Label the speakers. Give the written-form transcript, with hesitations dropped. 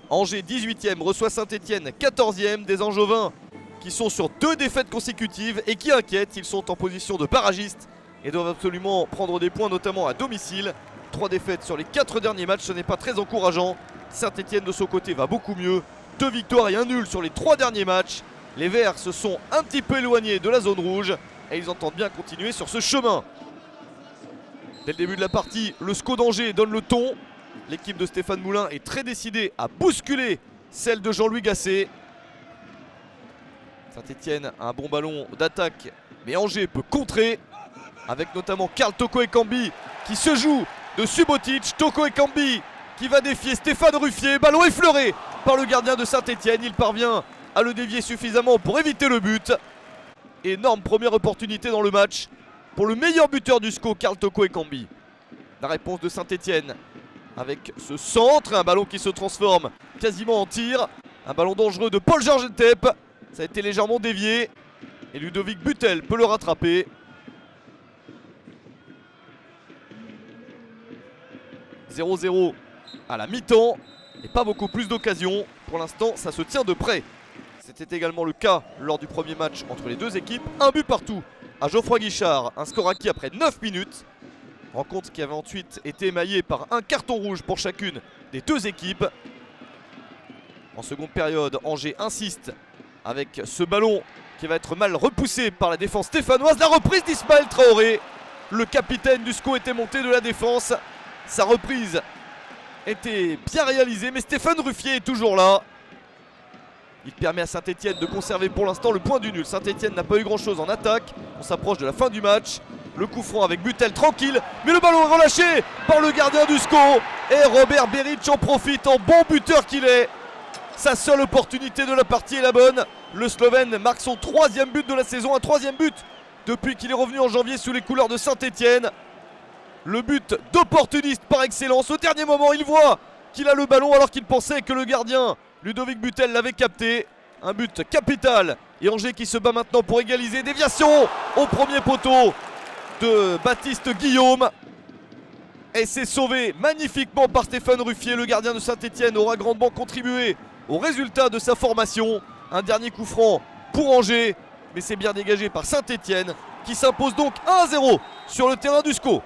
Speaker 1: Angers 18e reçoit Saint-Etienne 14e. Des Angevins qui sont sur 2 défaites consécutives et qui inquiètent. Ils sont en position de barragistes et doivent absolument prendre des points, notamment à domicile. 3 défaites sur les 4 derniers matchs, ce n'est pas très encourageant. Saint-Etienne de son côté va beaucoup mieux. 2 victoires et 1 nul sur les 3 derniers matchs. Les Verts se sont un petit peu éloignés de la zone rouge et ils entendent bien continuer sur ce chemin. Dès le début de la partie, le SCO d'Angers donne le ton. L'équipe de Stéphane Moulin est très décidée à bousculer celle de Jean-Louis Gasset. Saint-Etienne a un bon ballon d'attaque, mais Angers peut contrer, avec notamment Karl Toko Ekambi qui se joue de Subotic. Toko Ekambi qui va défier Stéphane Ruffier. Ballon effleuré par le gardien de Saint-Etienne. Il parvient à le dévier suffisamment pour éviter le but. Énorme première opportunité dans le match pour le meilleur buteur du SCO, Karl Toko Ekambi. La réponse de Saint-Etienne avec ce centre, un ballon qui se transforme quasiment en tir. Un ballon dangereux de Paul Georges Ntep. Ça a été légèrement dévié et Ludovic Butel peut le rattraper. 0-0 à la mi-temps et pas beaucoup plus d'occasions. Pour l'instant, ça se tient de près. C'était également le cas lors du premier match entre les deux équipes. Un but partout à Geoffroy Guichard, un score acquis après 9 minutes. Rencontre qui avait ensuite été émaillée par un carton rouge pour chacune des deux équipes. En seconde période, Angers insiste avec ce ballon qui va être mal repoussé par la défense stéphanoise. La reprise d'Ismaël Traoré. Le capitaine du SCO était monté de la défense. Sa reprise était bien réalisée, mais Stéphane Ruffier est toujours là. Il permet à Saint-Etienne de conserver pour l'instant le point du nul. Saint-Etienne n'a pas eu grand chose en attaque. On s'approche de la fin du match. Le coup franc avec Butel tranquille, mais le ballon est relâché par le gardien du SCO. Et Robert Beric en profite en bon buteur qu'il est. Sa seule opportunité de la partie est la bonne. Le Slovène marque son 3e but de la saison, un 3e but depuis qu'il est revenu en janvier sous les couleurs de Saint-Etienne. Le but d'opportuniste par excellence. Au dernier moment, il voit qu'il a le ballon alors qu'il pensait que le gardien Ludovic Butel l'avait capté. Un but capital. Et Angers qui se bat maintenant pour égaliser. Déviation au premier poteau de Baptiste Guillaume. Et c'est sauvé magnifiquement par Stéphane Ruffier. Le gardien de Saint-Etienne aura grandement contribué au résultat de sa formation. Un dernier coup franc pour Angers, mais c'est bien dégagé par Saint-Etienne qui s'impose donc 1-0 sur le terrain du SCO.